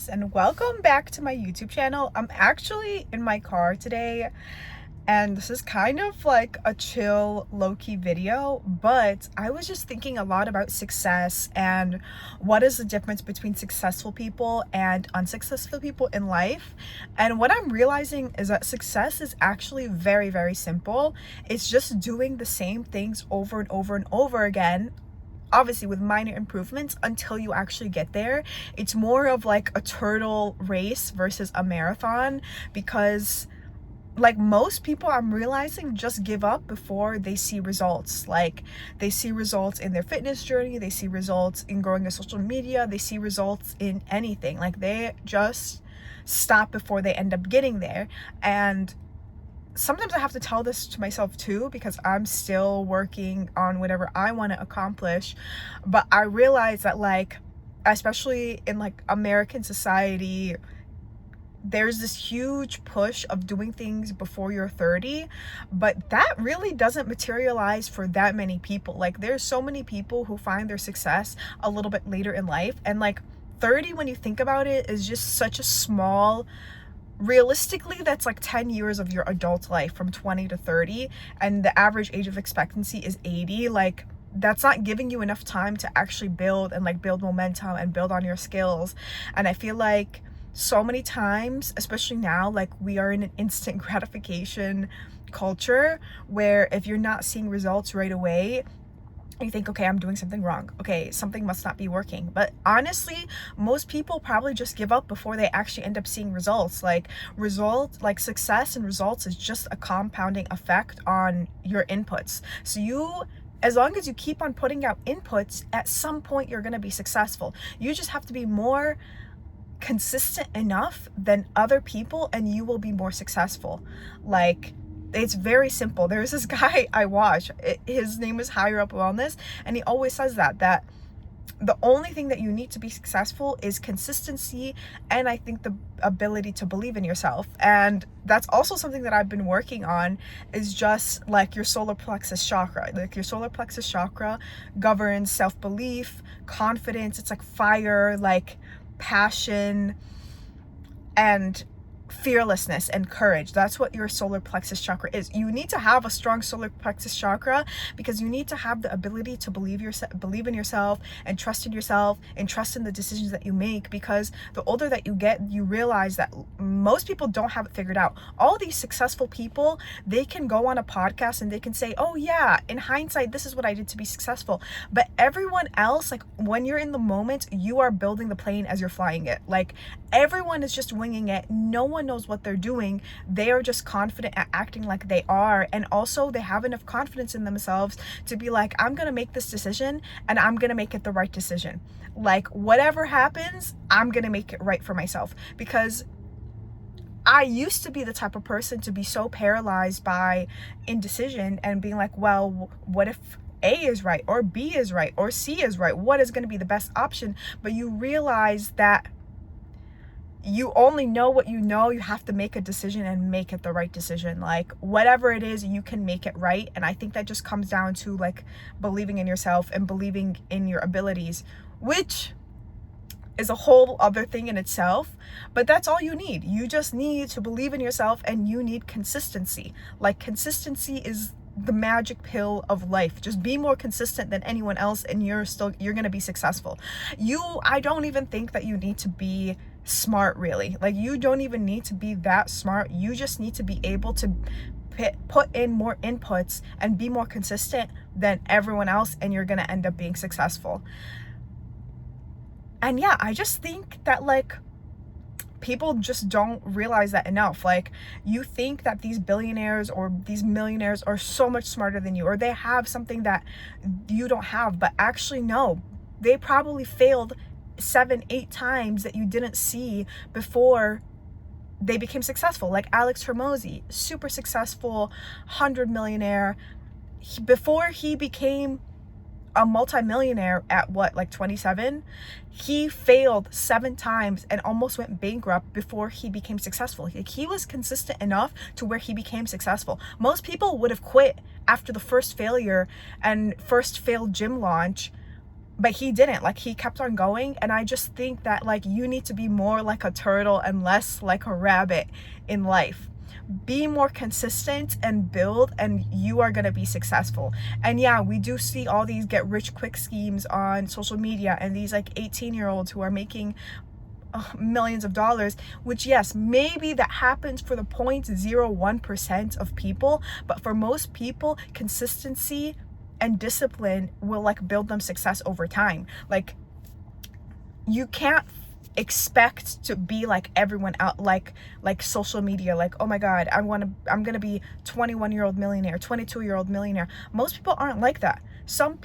guys, and welcome back to my YouTube channel. I'm actually in my car today, and this is kind of like a chill, low-key video, but I was just thinking a lot about success and what is the difference between successful people and unsuccessful people in life. And what I'm realizing is that success is actually very, very simple. It's just doing the same things over and over and over again, obviously with minor improvements until you actually get there. It's more of like a turtle race versus a marathon, because like most people, I'm realizing, just give up before they see results. Like they see results in their fitness journey, they see results in growing a social media, they see results in anything. Like they just stop before they end up getting there. And sometimes I have to tell this to myself too, because I'm still working on whatever I want to accomplish. But I realize that, like, especially in like American society, there's this huge push of doing things before you're 30, but that really doesn't materialize for that many people. Like there's so many people who find their success a little bit later in life, and like 30, when you think about it, is just such a small, realistically that's like 10 years of your adult life, from 20 to 30, and the average age of expectancy is 80. Like that's not giving you enough time to actually build and like build momentum and build on your skills. And I feel like so many times, especially now, like we are in an instant gratification culture where if you're not seeing results right away, you think, okay, I'm doing something wrong. Okay, something must not be working. But honestly, most people probably just give up before they actually end up seeing results. Like success and results is just a compounding effect on your inputs. So as long as you keep on putting out inputs, at some point you're going to be successful. You just have to be more consistent enough than other people, and you will be more successful. Like, it's very simple. There's this guy I watch, his name is Higher Up Wellness, and he always says that the only thing that you need to be successful is consistency, and I think the ability to believe in yourself. And that's also something that I've been working on, is just like your solar plexus chakra. Like your solar plexus chakra governs self-belief, confidence. It's like fire, like passion and fearlessness and courage. That's what your solar plexus chakra is. You need to have a strong solar plexus chakra because you need to have the ability to believe in yourself and trust in yourself and trust in the decisions that you make. Because the older that you get, you realize that most people don't have it figured out. All these successful people, they can go on a podcast and they can say, oh yeah, in hindsight, this is what I did to be successful. But everyone else, like when you're in the moment, you are building the plane as you're flying it. Like everyone is just winging it. No one knows what they're doing. They are just confident at acting like they are, and also they have enough confidence in themselves to be like, I'm gonna make this decision and I'm gonna make it the right decision. Like whatever happens, I'm gonna make it right for myself. Because I used to be the type of person to be so paralyzed by indecision and being like, well, what if A is right, or B is right, or C is right? What is going to be the best option? But you realize that you only know what you know. You have to make a decision and make it the right decision. Like whatever it is, you can make it right. And I think that just comes down to like believing in yourself and believing in your abilities, which is a whole other thing in itself. But that's all you need. You just need to believe in yourself, and you need consistency. Like consistency is the magic pill of life. Just be more consistent than anyone else and you're going to be successful. I don't even think that you need to be smart, really. Like you don't even need to be that smart. You just need to be able to put in more inputs and be more consistent than everyone else, and you're going to end up being successful. And yeah, I just think that like people just don't realize that enough. Like you think that these billionaires or these millionaires are so much smarter than you, or they have something that you don't have, but actually no, they probably failed 7-8 times that you didn't see before they became successful. Like Alex Hormozi, super successful, 100-millionaire. Before he became a multimillionaire at what, like 27, he failed 7 times and almost went bankrupt before he became successful. Like he was consistent enough to where he became successful. Most people would have quit after the first failure and first failed gym launch but he didn't. Like, he kept on going. And I just think that, like, you need to be more like a turtle and less like a rabbit in life. Be more consistent and build, and you are going to be successful. And yeah, we do see all these get rich quick schemes on social media, and these like 18-year-olds who are making millions of dollars, which, yes, maybe that happens for the 0.01% of people, but for most people, consistency and discipline will like build them success over time. Like, you can't expect to be like everyone out, like social media, like, oh my god, I'm gonna be 21-year-old millionaire, 22-year-old millionaire. Most people aren't like that. Some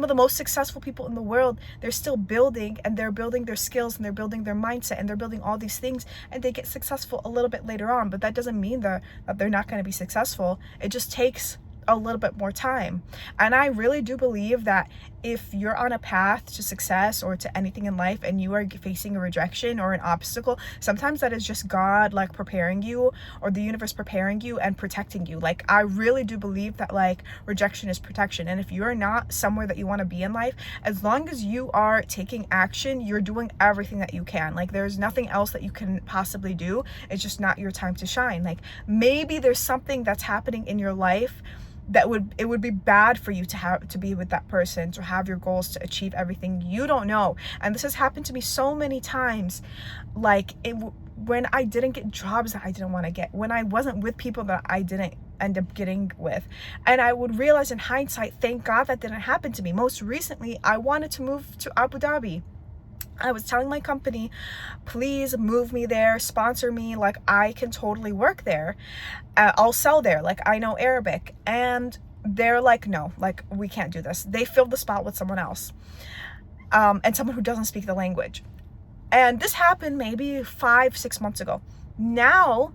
of the most successful people in the world, they're still building, and they're building their skills, and they're building their mindset, and they're building all these things, and they get successful a little bit later on. But that doesn't mean that they're not going to be successful. It just takes a little bit more time. And I really do believe that if you're on a path to success or to anything in life, and you are facing a rejection or an obstacle, sometimes that is just God like preparing you, or the universe preparing you and protecting you. Like, I really do believe that like rejection is protection. And if you're not somewhere that you want to be in life, as long as you are taking action, you're doing everything that you can. Like, there's nothing else that you can possibly do. It's just not your time to shine. Like, maybe there's something that's happening in your life that it would be bad for you to be with that person, to have your goals, to achieve everything. You don't know. And this has happened to me so many times. Like, when I didn't get jobs that I didn't want to get, when I wasn't with people that I didn't end up getting with, and I would realize in hindsight, thank God that didn't happen to me. Most recently, I wanted to move to Abu Dhabi. I was telling my company, please move me there, sponsor me, like, I can totally work there. I'll sell there, like, I know Arabic. And they're like, no, like, we can't do this. They filled the spot with someone else, and someone who doesn't speak the language. And this happened maybe 5-6 months ago. Now,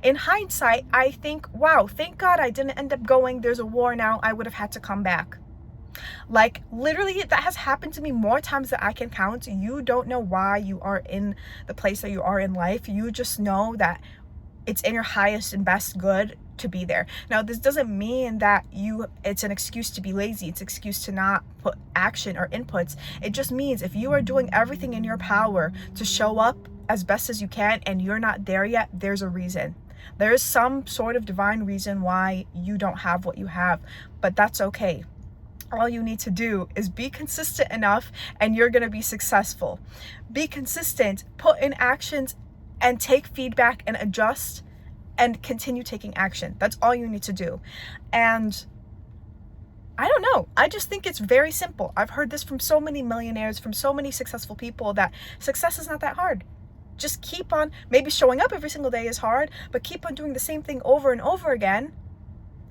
in hindsight, I think, wow, thank God I didn't end up going. There's a war now. I would have had to come back. Like, literally, that has happened to me more times than I can count. You don't know why you are in the place that you are in life. You just know that it's in your highest and best good to be there. Now, this doesn't mean that it's an excuse to be lazy. It's an excuse to not put action or inputs. It just means if you are doing everything in your power to show up as best as you can, and you're not there yet, there's a reason. There is some sort of divine reason why you don't have what you have, but that's okay. All you need to do is be consistent enough, and you're going to be successful. Be consistent, put in actions, and take feedback and adjust and continue taking action. That's all you need to do. And I don't know. I just think it's very simple. I've heard this from so many millionaires, from so many successful people, that success is not that hard. Just keep on, maybe showing up every single day is hard, but keep on doing the same thing over and over again,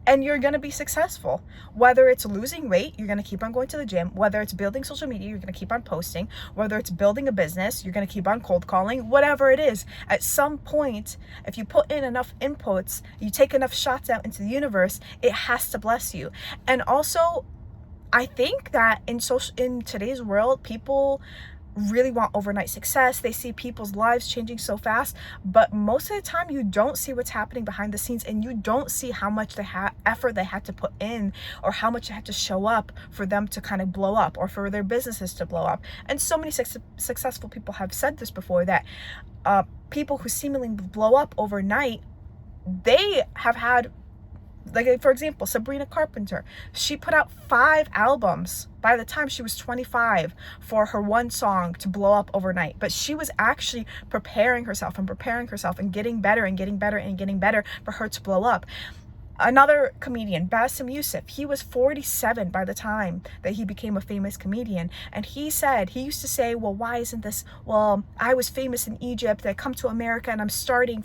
and you're going to be successful. Whether it's losing weight, you're going to keep on going to the gym. Whether it's building social media, you're going to keep on posting. Whether it's building a business, you're going to keep on cold calling. Whatever it is, at some point, if you put in enough inputs, you take enough shots out into the universe, it has to bless you. And also, I think that in today's world, people really want overnight success. They see people's lives changing so fast, but most of the time you don't see what's happening behind the scenes, and you don't see how much effort they had to put in, or how much they had to show up for them to kind of blow up, or for their businesses to blow up. And so many successful people have said this before, that people who seemingly blow up overnight, they have had, like, for example, Sabrina Carpenter. She put out 5 albums by the time she was 25 for her one song to blow up overnight. But she was actually preparing herself and getting better and getting better and getting better for her to blow up. Another comedian, Bassem Youssef, he was 47 by the time that he became a famous comedian. And he used to say, well, why isn't this, well, I was famous in Egypt, I come to America and I'm starting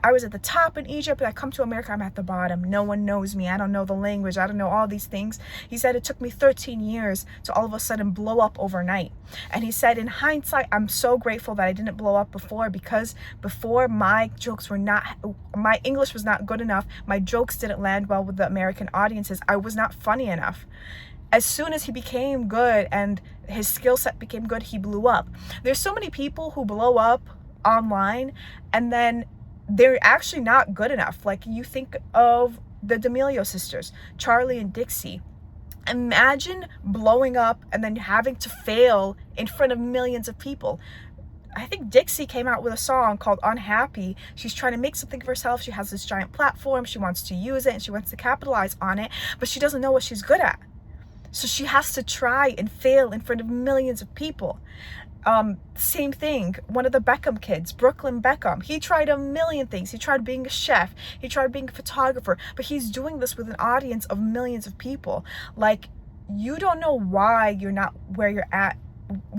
I was at the top in Egypt, I come to America, I'm at the bottom. No one knows me. I don't know the language. I don't know all these things. He said it took me 13 years to all of a sudden blow up overnight. And he said, in hindsight, I'm so grateful that I didn't blow up before, because before my English was not good enough. My jokes didn't land well with the American audiences. I was not funny enough. As soon as he became good and his skill set became good, he blew up. There's so many people who blow up online and then they're actually not good enough. Like, you think of the D'Amelio sisters, Charlie and Dixie. Imagine blowing up and then having to fail in front of millions of people. I think Dixie came out with a song called Unhappy. She's trying to make something of herself. She has this giant platform. She wants to use it and she wants to capitalize on it, but she doesn't know what she's good at. So she has to try and fail in front of millions of people. Same thing, one of the Beckham kids, Brooklyn Beckham, he tried a million things. He tried being a chef, he tried being a photographer, but he's doing this with an audience of millions of people. Like, you don't know why you're not where you're at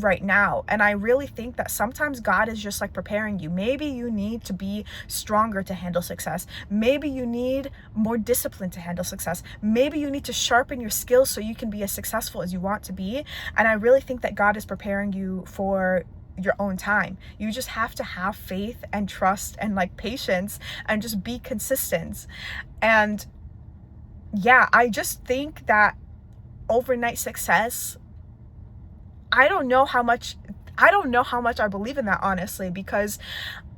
right now. And I really think that sometimes God is just like preparing you. Maybe you need to be stronger to handle success. Maybe you need more discipline to handle success. Maybe you need to sharpen your skills so you can be as successful as you want to be. And I really think that God is preparing you for your own time. You just have to have faith and trust and like patience and just be consistent. And yeah, I just think that overnight success, I don't know how much I believe in that, honestly, because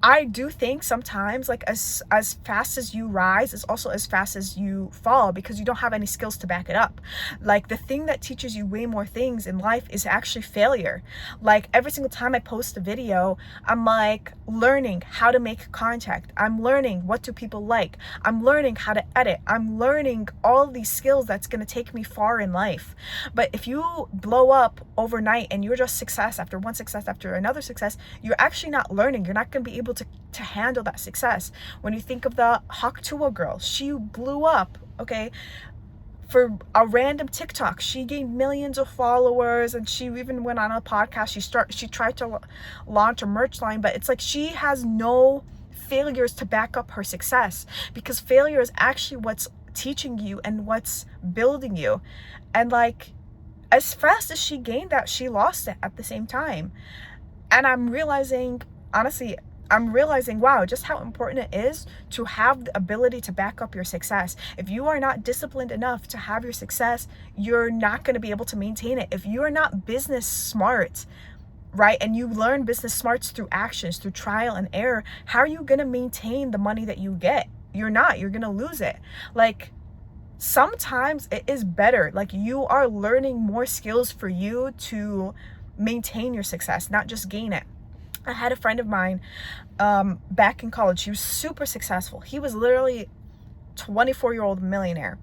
I do think sometimes, like, as fast as you rise is also as fast as you fall, because you don't have any skills to back it up. Like, the thing that teaches you way more things in life is actually failure. Like, every single time I post a video, I'm like learning how to make contact. I'm learning what do people like. I'm learning how to edit. I'm learning all these skills that's going to take me far in life. But if you blow up overnight and you're just success after one success after another success, you're actually not learning. You're not going to be able to handle that success. When you think of the Hawk Tuah girl, she blew up, okay, for a random TikTok. She gained millions of followers, and she even went on a podcast. She tried to launch a merch line, but it's like she has no failures to back up her success, because failure is actually what's teaching you and what's building you. And like, as fast as she gained that, she lost it at the same time. And I'm realizing, honestly, wow, just how important it is to have the ability to back up your success. If you are not disciplined enough to have your success, you're not going to be able to maintain it. If you are not business smart, right, and you learn business smarts through actions, through trial and error, how are you going to maintain the money that you get? You're going to lose it. Like, sometimes it is better, like, you are learning more skills for you to maintain your success, not just gain it. I had a friend of mine back in college. He was super successful. He was literally 24-year-old millionaire.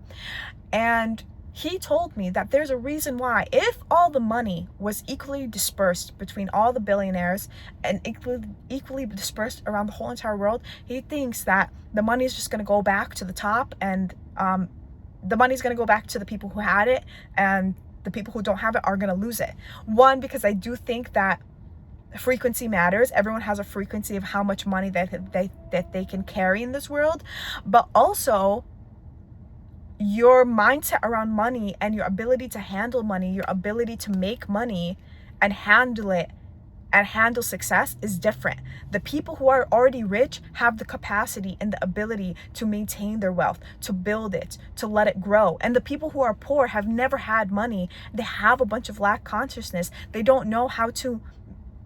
And he told me that there's a reason why, if all the money was equally dispersed between all the billionaires and equally dispersed around the whole entire world, he thinks that the money is just going to go back to the top, and the money is going to go back to the people who had it, and the people who don't have it are going to lose it. One, because I do think that frequency matters. Everyone has a frequency of how much money that they can carry in this world. But also, your mindset around money and your ability to handle money, your ability to make money and handle it and handle success is different. The people who are already rich have the capacity and the ability to maintain their wealth, to build it, to let it grow. And the people who are poor have never had money. They have a bunch of lack consciousness. They don't know how to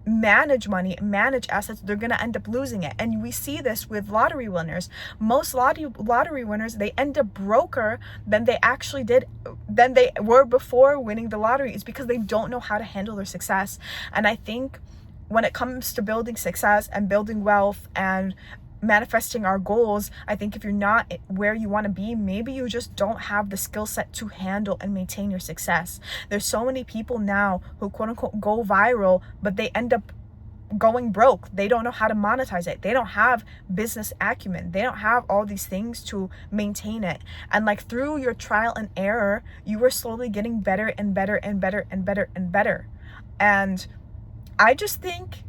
manage money, manage assets. They're going to end up losing it. And we see this with lottery winners. Most lottery winners, they end up broker than they were before winning the lottery. It's because they don't know how to handle their success. And I think when it comes to building success and building wealth and manifesting our goals, I think if you're not where you want to be, maybe you just don't have the skill set to handle and maintain your success. There's so many people now who quote unquote go viral, but they end up going broke. They don't know how to monetize it. They don't have business acumen. They don't have all these things to maintain it. And like, through your trial and error, you were slowly getting better and better and better and better and better. And I just think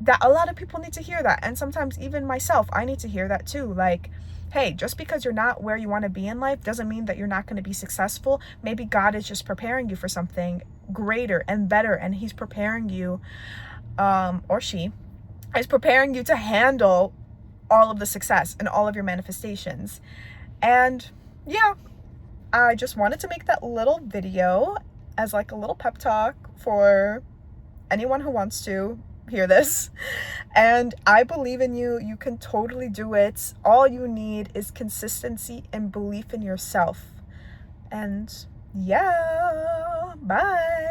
that a lot of people need to hear that. And sometimes even myself, I need to hear that too. Like, hey, just because you're not where you want to be in life doesn't mean that you're not going to be successful. Maybe God is just preparing you for something greater and better, and he's preparing you, or she is preparing you to handle all of the success and all of your manifestations. And yeah, I just wanted to make that little video as like a little pep talk for anyone who wants to hear this. And I believe in you. You can totally do it. All you need is consistency and belief in yourself. And yeah, bye.